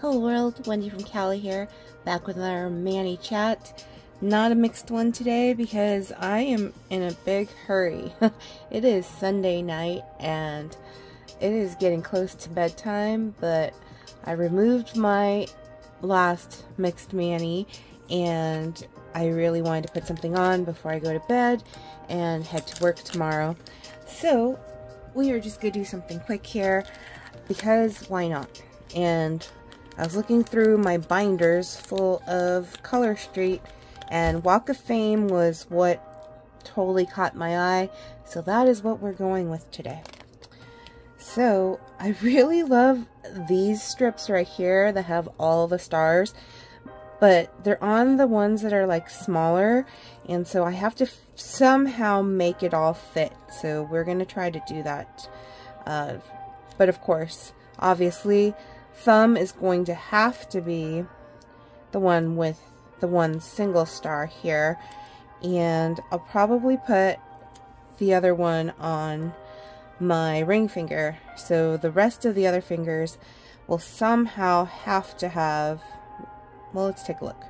Hello world, Wendy from Cali here, back with another Manny chat. Not a mixed one today because I am in a big hurry. It is Sunday night and it is getting close to bedtime, but I removed my last mixed Manny and I really wanted to put something on before I go to bed and head to work tomorrow. So we are just going to do something quick here because why not? And I was looking through my binders full of Color Street, and Walk of Fame was what totally caught my eye, so that is what we're going with today. So I really love these strips right here that have all the stars, but they're on the ones that are like smaller, and so I have to somehow make it all fit, so we're going to try to do that. But of course, obviously, thumb is going to have to be the one with the one single star here, and I'll probably put the other one on my ring finger, so the rest of the other fingers will somehow have to have, well, let's take a look.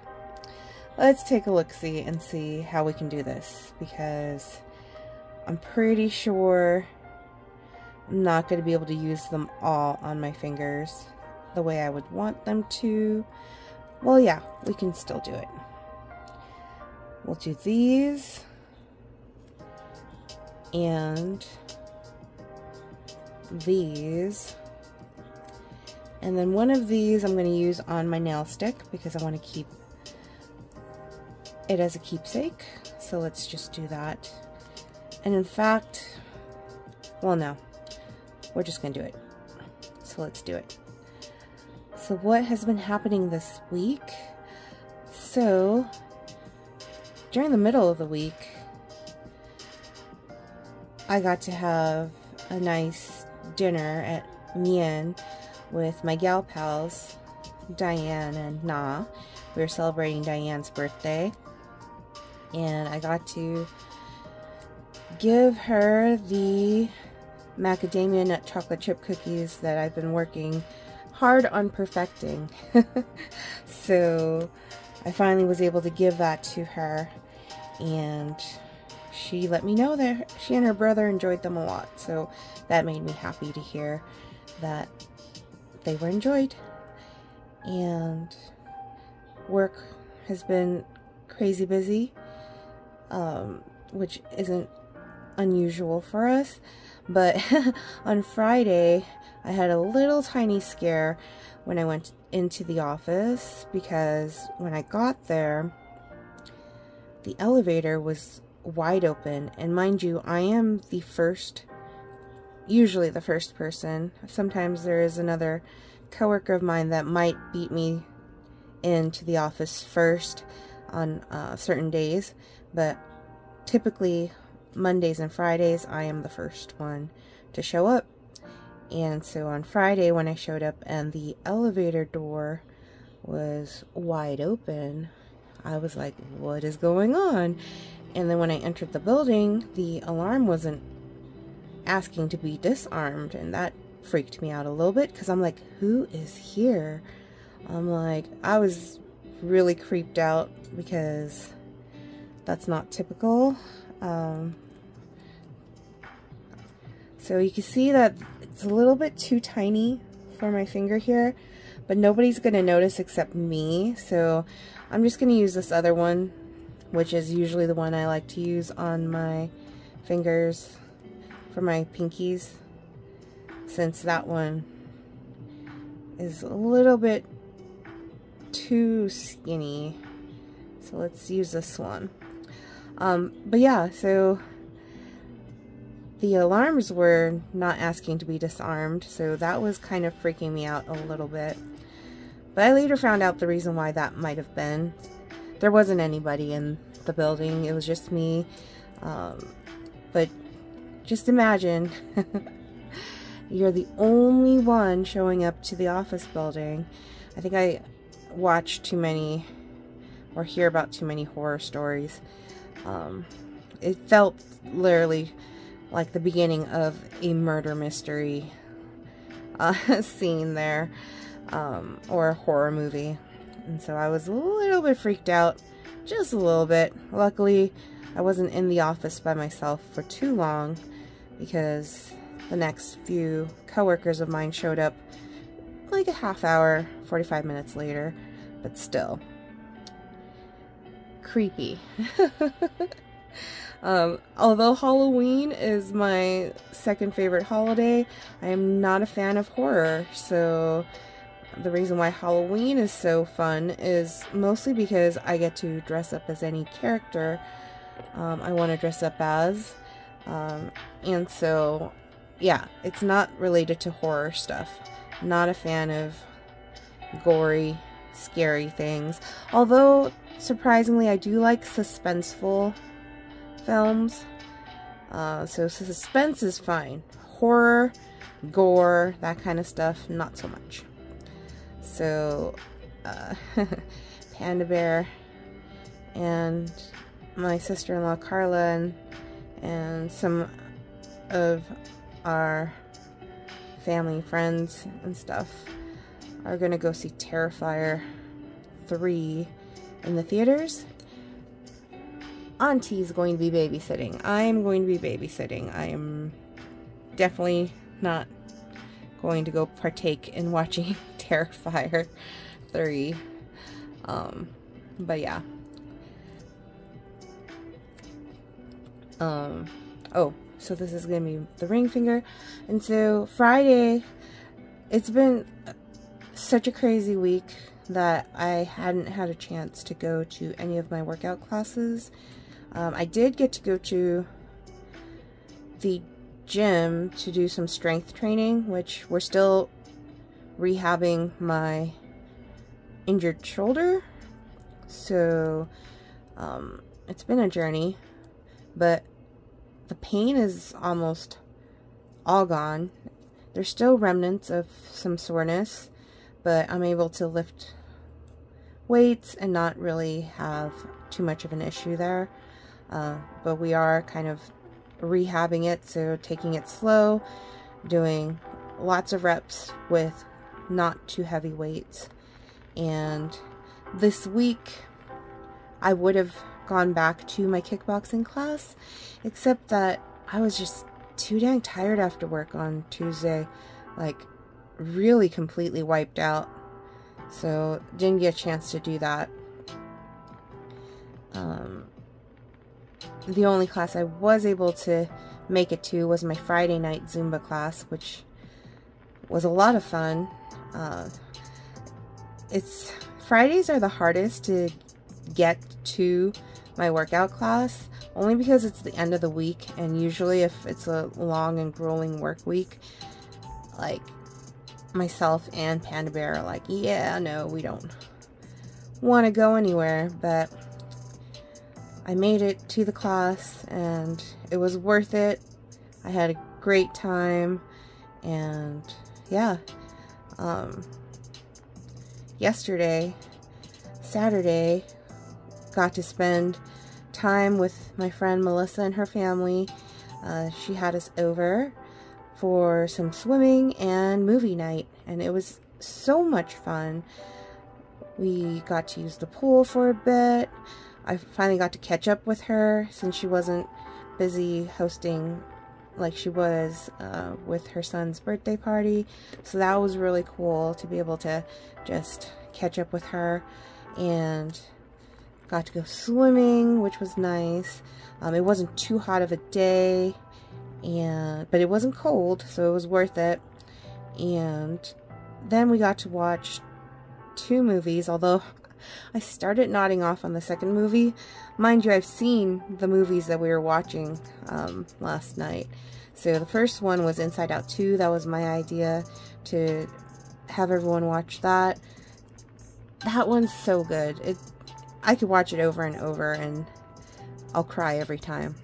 Let's take a look-see and see how we can do this, because I'm pretty sure I'm not going to be able to use them all on my fingers the way I would want them to. Well, yeah, we can still do it. We'll do these and these, and then one of these I'm going to use on my nail stick because I want to keep it as a keepsake, so let's just do that. And in fact, well, no, we're just going to do it, so let's do it. So what has been happening this week? So during the middle of the week, I got to have a nice dinner at Mien with my gal pals, Diane and Na. We were celebrating Diane's birthday, and I got to give her the macadamia nut chocolate chip cookies that I've been working hard on perfecting. So I finally was able to give that to her, and she let me know that she and her brother enjoyed them a lot, so that made me happy to hear that they were enjoyed. And work has been crazy busy, which isn't unusual for us, but on Friday I had a little tiny scare when I went into the office, because when I got there, the elevator was wide open, and mind you, I am the first, usually the first person. Sometimes there is another coworker of mine that might beat me into the office first on certain days, but typically Mondays and Fridays I am the first one to show up. And so on Friday when I showed up and the elevator door was wide open, I was like, what is going on? And then when I entered the building, the alarm wasn't asking to be disarmed, and that freaked me out a little bit, because I'm like, who is here? I'm like, I was really creeped out because that's not typical. So you can see that it's a little bit too tiny for my finger here, but nobody's going to notice except me, so I'm just going to use this other one, which is usually the one I like to use on my fingers for my pinkies, since that one is a little bit too skinny. So let's use this one. But yeah, so the alarms were not asking to be disarmed, so that was kind of freaking me out a little bit. But I later found out the reason why that might have been. There wasn't anybody in the building, it was just me. But just imagine you're the only one showing up to the office building. I think I watch too many or hear about too many horror stories. It felt literally like the beginning of a murder mystery scene there. or a horror movie. And so I was a little bit freaked out, just a little bit. Luckily, I wasn't in the office by myself for too long, because the next few coworkers of mine showed up like a half hour, 45 minutes later, but still creepy. Although Halloween is my second favorite holiday, I am not a fan of horror, so the reason why Halloween is so fun is mostly because I get to dress up as any character I want to dress up as, and so yeah, it's not related to horror stuff. Not a fan of gory, scary things, although surprisingly I do like suspenseful films, so suspense is fine. Horror, gore, that kind of stuff, not so much. So Panda Bear and my sister-in-law Carla and some of our family friends and stuff are gonna go see Terrifier 3 in the theaters. Auntie's going to be babysitting. I'm going to be babysitting. I am definitely not going to go partake in watching Terrifier 3. But yeah. Oh, so this is going to be the ring finger. And so Friday, it's been such a crazy week that I hadn't had a chance to go to any of my workout classes. I did get to go to the gym to do some strength training, which we're still rehabbing my injured shoulder. So it's been a journey, but the pain is almost all gone. There's still remnants of some soreness, but I'm able to lift weights and not really have too much of an issue there. But we are kind of rehabbing it, so taking it slow, doing lots of reps with not too heavy weights. And this week I would have gone back to my kickboxing class, except that I was just too dang tired after work on Tuesday, like really completely wiped out, so didn't get a chance to do that. The only class I was able to make it to was my Friday night Zumba class, which was a lot of fun. Fridays are the hardest to get to my workout class, only because it's the end of the week, and usually if it's a long and grueling work week, like myself and Panda Bear are like, yeah, no, we don't want to go anywhere. But I made it to the class and it was worth it. I had a great time, and yeah, yesterday, Saturday, got to spend time with my friend Melissa and her family. She had us over for some swimming and movie night, and it was so much fun. We got to use the pool for a bit. I finally got to catch up with her since she wasn't busy hosting like she was with her son's birthday party. So that was really cool to be able to just catch up with her, and got to go swimming, which was nice. It wasn't too hot of a day, but it wasn't cold, so it was worth it. And then we got to watch 2 movies, although I started nodding off on the second movie. Mind you, I've seen the movies that we were watching last night. So the first one was Inside Out 2. That was my idea, to have everyone watch that. That one's so good. I could watch it over and over and I'll cry every time.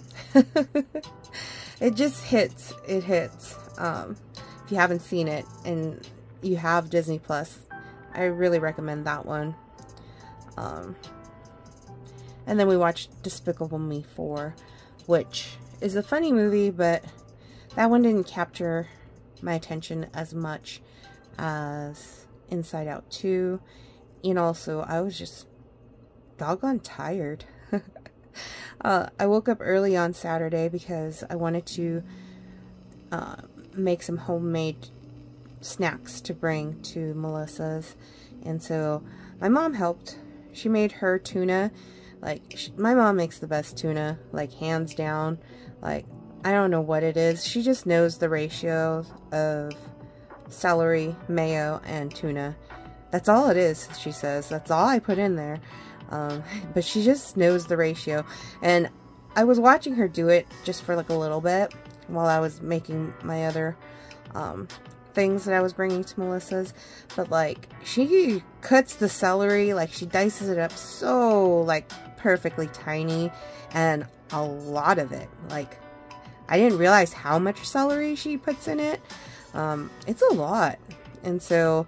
It just hits. It hits. If you haven't seen it and you have Disney Plus, I really recommend that one. And then we watched Despicable Me 4, which is a funny movie, but that one didn't capture my attention as much as Inside Out 2. And also, I was just doggone tired. I woke up early on Saturday because I wanted to make some homemade snacks to bring to Melissa's. And so my mom helped. She made her tuna. Like, my mom makes the best tuna, like, hands down. Like, I don't know what it is. She just knows the ratio of celery, mayo, and tuna. That's all it is, she says. That's all I put in there. But she just knows the ratio. And I was watching her do it just for like a little bit while I was making my other things that I was bringing to Melissa's. But like, she cuts the celery, like she dices it up so like perfectly tiny, and a lot of it. Like, I didn't realize how much celery she puts in it. It's a lot. And so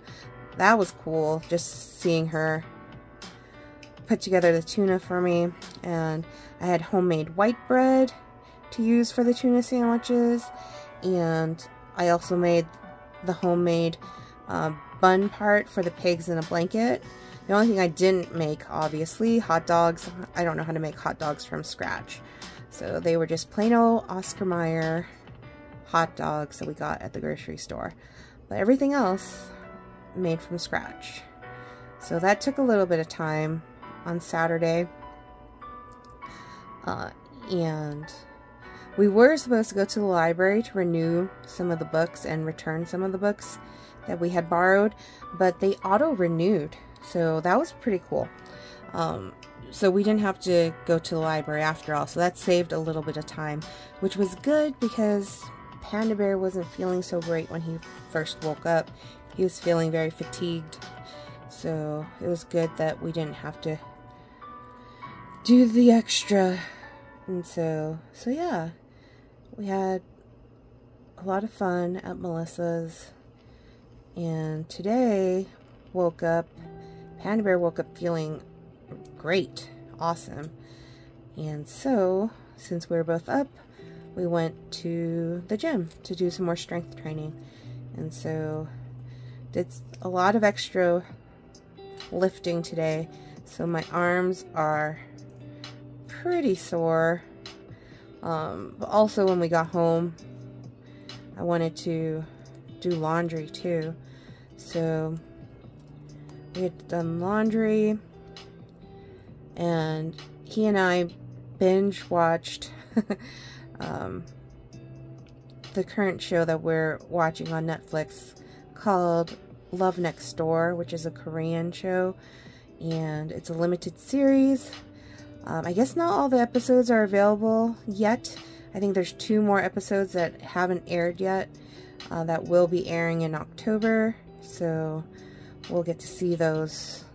that was cool, just seeing her put together the tuna for me. And I had homemade white bread to use for the tuna sandwiches, and I also made the homemade bun part for the pigs in a blanket. The only thing I didn't make, obviously, hot dogs. I don't know how to make hot dogs from scratch. So they were just plain old Oscar Mayer hot dogs that we got at the grocery store. But everything else made from scratch. So that took a little bit of time on Saturday. And we were supposed to go to the library to renew some of the books and return some of the books that we had borrowed, but they auto-renewed, so that was pretty cool. So we didn't have to go to the library after all, so that saved a little bit of time, which was good because Panda Bear wasn't feeling so great when he first woke up. He was feeling very fatigued, so it was good that we didn't have to do the extra. And so yeah, we had a lot of fun at Melissa's. And today, Panda Bear woke up feeling great, awesome. And so, since we were both up, we went to the gym to do some more strength training. And so, did a lot of extra lifting today. So my arms are pretty sore. But also when we got home, I wanted to do laundry too. So we had done laundry, and he and I binge watched the current show that we're watching on Netflix called Love Next Door, which is a Korean show, and it's a limited series. I guess not all the episodes are available yet. I think there's 2 more episodes that haven't aired yet that will be airing in October, so we'll get to see those.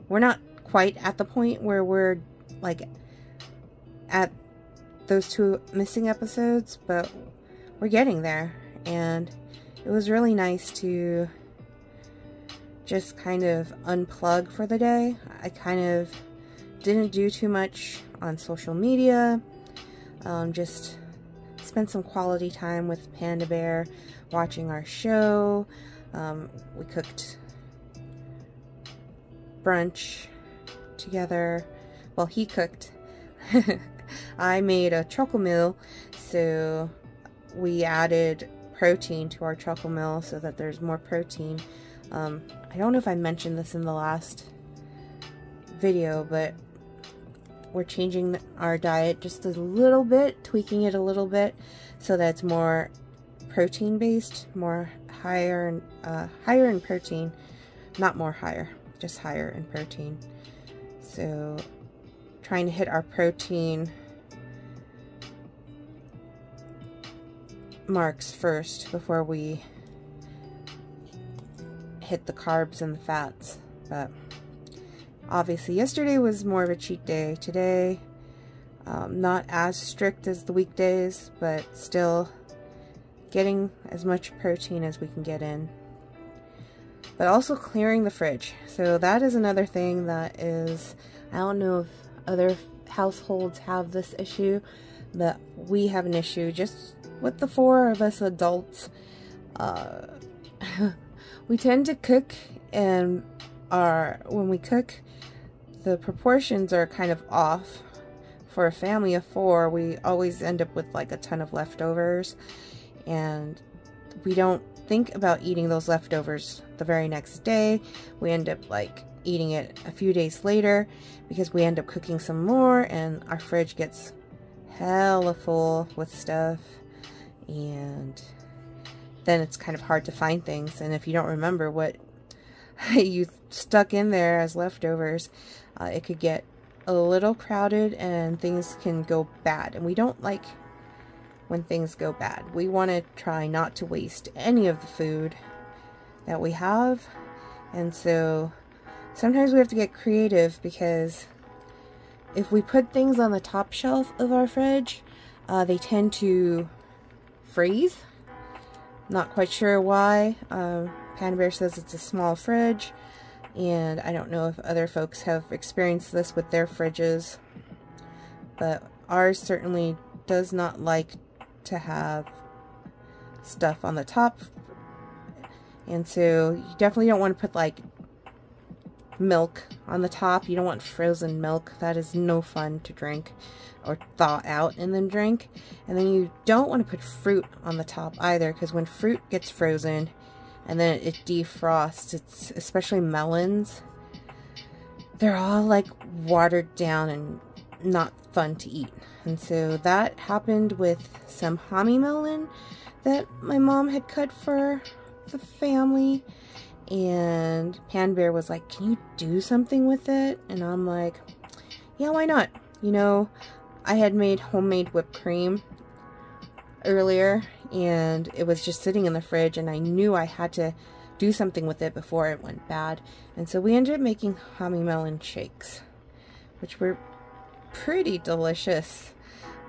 We're not quite at the point where we're like at those 2 missing episodes, but we're getting there, and it was really nice to just kind of unplug for the day. I kind of didn't do too much on social media, just spent some quality time with Panda Bear watching our show. We cooked brunch together. Well, he cooked. I made a choco meal, so we added protein to our choco meal so that there's more protein. I don't know if I mentioned this in the last video, but we're changing our diet just a little bit, tweaking it a little bit so that it's more protein based, more higher in protein, not more higher, just higher in protein. So trying to hit our protein marks first before we hit the carbs and the fats. But obviously yesterday was more of a cheat day. Today, not as strict as the weekdays, but still getting as much protein as we can get in. But also clearing the fridge. So that is another thing that is, I don't know if other households have this issue, but we have an issue just with the 4 of us adults. We tend to cook And when we cook, the proportions are kind of off. For a family of 4, we always end up with like a ton of leftovers, and we don't think about eating those leftovers the very next day. We end up like eating it a few days later because we end up cooking some more, and our fridge gets hella full with stuff, and then it's kind of hard to find things. And if you don't remember what you stuck in there as leftovers, it could get a little crowded and things can go bad. And we don't like when things go bad. We want to try not to waste any of the food that we have. And so sometimes we have to get creative, because if we put things on the top shelf of our fridge, they tend to freeze. Not quite sure why. Panda Bear says it's a small fridge, and I don't know if other folks have experienced this with their fridges, but ours certainly does not like to have stuff on the top. And so you definitely don't want to put like milk on the top. You don't want frozen milk. That is no fun to drink or thaw out and then drink. And then you don't want to put fruit on the top either, because when fruit gets frozen and then it defrosts, it's especially melons, they're all like watered down and not fun to eat. And so that happened with some hominy melon that my mom had cut for the family, and Pan Bear was like, can you do something with it? And I'm like, yeah, why not? You know, I had made homemade whipped cream earlier, and it was just sitting in the fridge, and I knew I had to do something with it before it went bad. And so we ended up making hominy melon shakes, which were pretty delicious.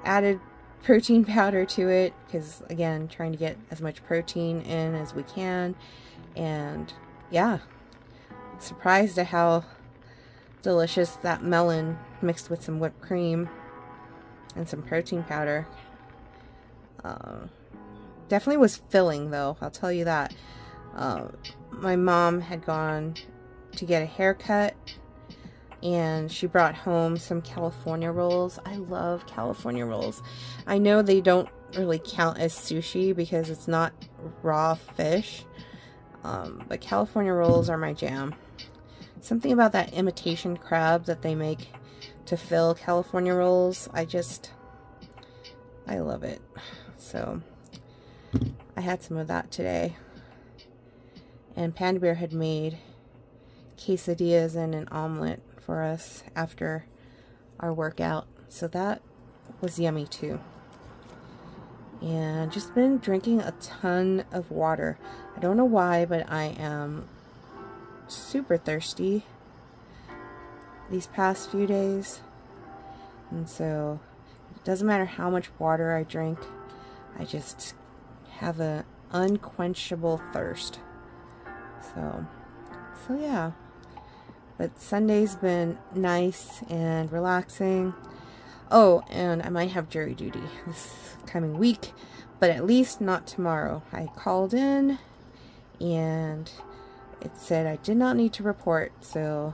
Added protein powder to it, because again, trying to get as much protein in as we can. And yeah, surprised at how delicious that melon mixed with some whipped cream and some protein powder. Definitely was filling though, I'll tell you that. My mom had gone to get a haircut, and she brought home some California rolls. I love California rolls. I know they don't really count as sushi because it's not raw fish, but California rolls are my jam. Something about that imitation crab that they make to fill California rolls, I love it. So I had some of that today. And Panda Bear had made quesadillas and an omelet for us after our workout, so that was yummy too. And just been drinking a ton of water. I don't know why, but I am super thirsty these past few days, and so it doesn't matter how much water I drink, I just have an unquenchable thirst. So yeah. But Sunday's been nice and relaxing. Oh, and I might have jury duty this coming week, but at least not tomorrow. I called in and it said I did not need to report, so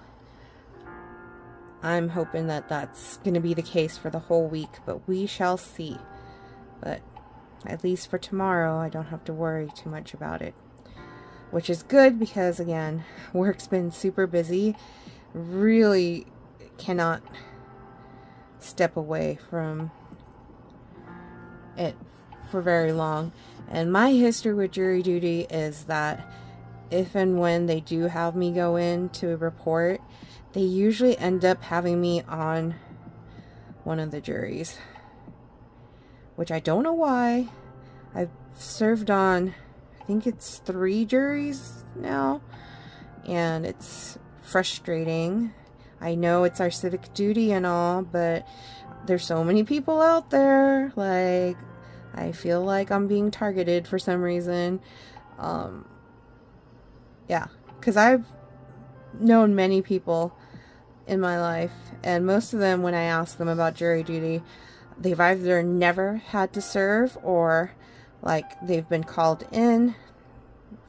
I'm hoping that that's going to be the case for the whole week, but we shall see. But at least for tomorrow, I don't have to worry too much about it, which is good because, again, work's been super busy. Really cannot step away from it for very long. And my history with jury duty is that if and when they do have me go in to report, they usually end up having me on one of the juries, which I don't know why. I've served on, I think it's 3 juries now, and it's frustrating. I know it's our civic duty and all, but there's so many people out there. Like, I feel like I'm being targeted for some reason. Yeah, because I've known many people in my life, and most of them, when I ask them about jury duty, they've either never had to serve, or like they've been called in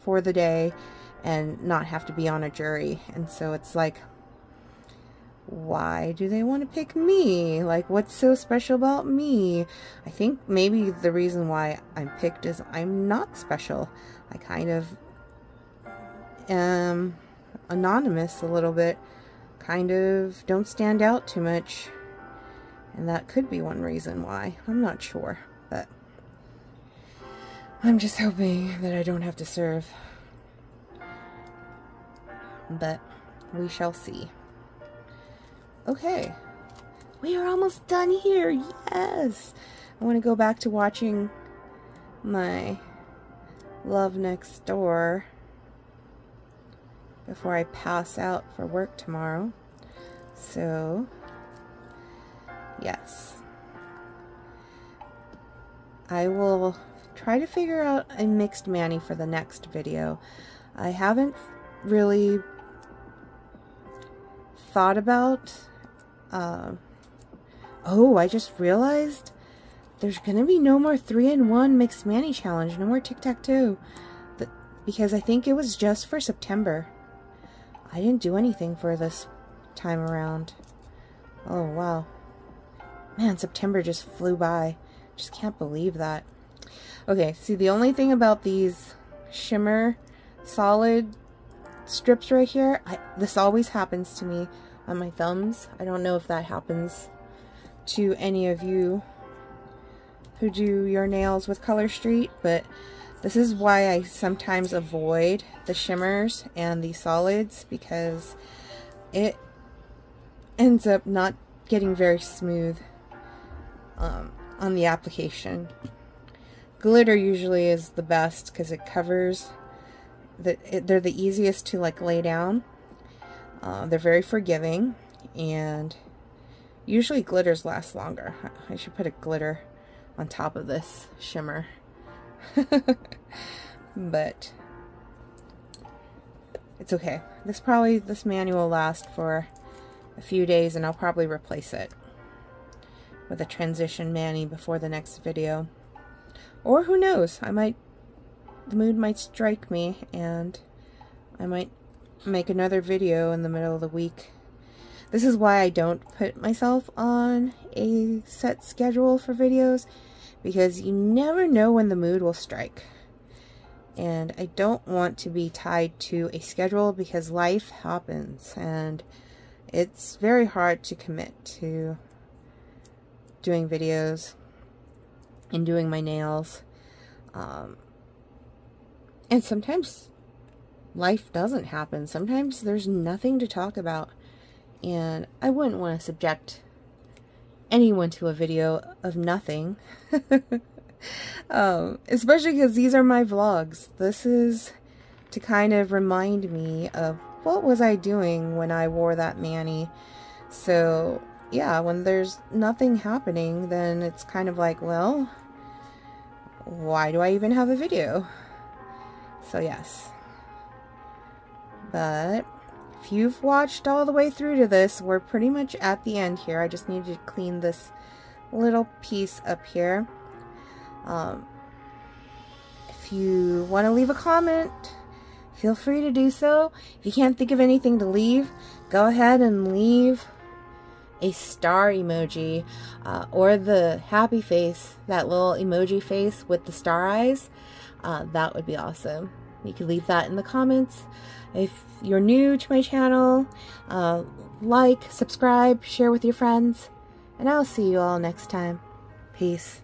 for the day and not have to be on a jury. And so it's like, why do they want to pick me? Like, what's so special about me? I think maybe the reason why I'm picked is I'm not special. I kind of am anonymous a little bit. Kind of don't stand out too much. And that could be one reason why. I'm not sure. But I'm just hoping that I don't have to serve. But we shall see. Okay, we are almost done here. Yes, I want to go back to watching my Love Next Door before I pass out for work tomorrow. So, yes, I will try to figure out a mixed Manny for the next video. I haven't really thought about oh, I just realized there's gonna be no more 3-in-1 mixed Manny challenge, no more tic-tac-toe, because I think it was just for September. I didn't do anything for this time around. Oh wow, man, September just flew by. Just can't believe that. Okay, see, the only thing about these shimmer solid strips right here, this always happens to me on my thumbs. I don't know if that happens to any of you who do your nails with Color Street, but this is why I sometimes avoid the shimmers and the solids, because it ends up not getting very smooth on the application. Glitter usually is the best because it covers, they're the easiest to like lay down. They're very forgiving, and usually glitters last longer. I should put a glitter on top of this shimmer. But it's okay. This manual will last for a few days, and I'll probably replace it with a transition mani before the next video. Or who knows, the mood might strike me and I might make another video in the middle of the week. This is why I don't put myself on a set schedule for videos, because you never know when the mood will strike. And I don't want to be tied to a schedule, because life happens and it's very hard to commit to doing videos and doing my nails. And sometimes life doesn't happen. Sometimes there's nothing to talk about, and I wouldn't want to subject anyone to a video of nothing. Especially because these are my vlogs. This is to kind of remind me of what was I doing when I wore that mani. So yeah, when there's nothing happening, then it's kind of like, well, why do I even have a video? So yes. But if you've watched all the way through to this, we're pretty much at the end here. I just need to clean this little piece up here. If you want to leave a comment, feel free to do so. If you can't think of anything to leave, go ahead and leave a star emoji, or the happy face, that little emoji face with the star eyes. That would be awesome. You can leave that in the comments. If you're new to my channel, like, subscribe, share with your friends, and I'll see you all next time. Peace.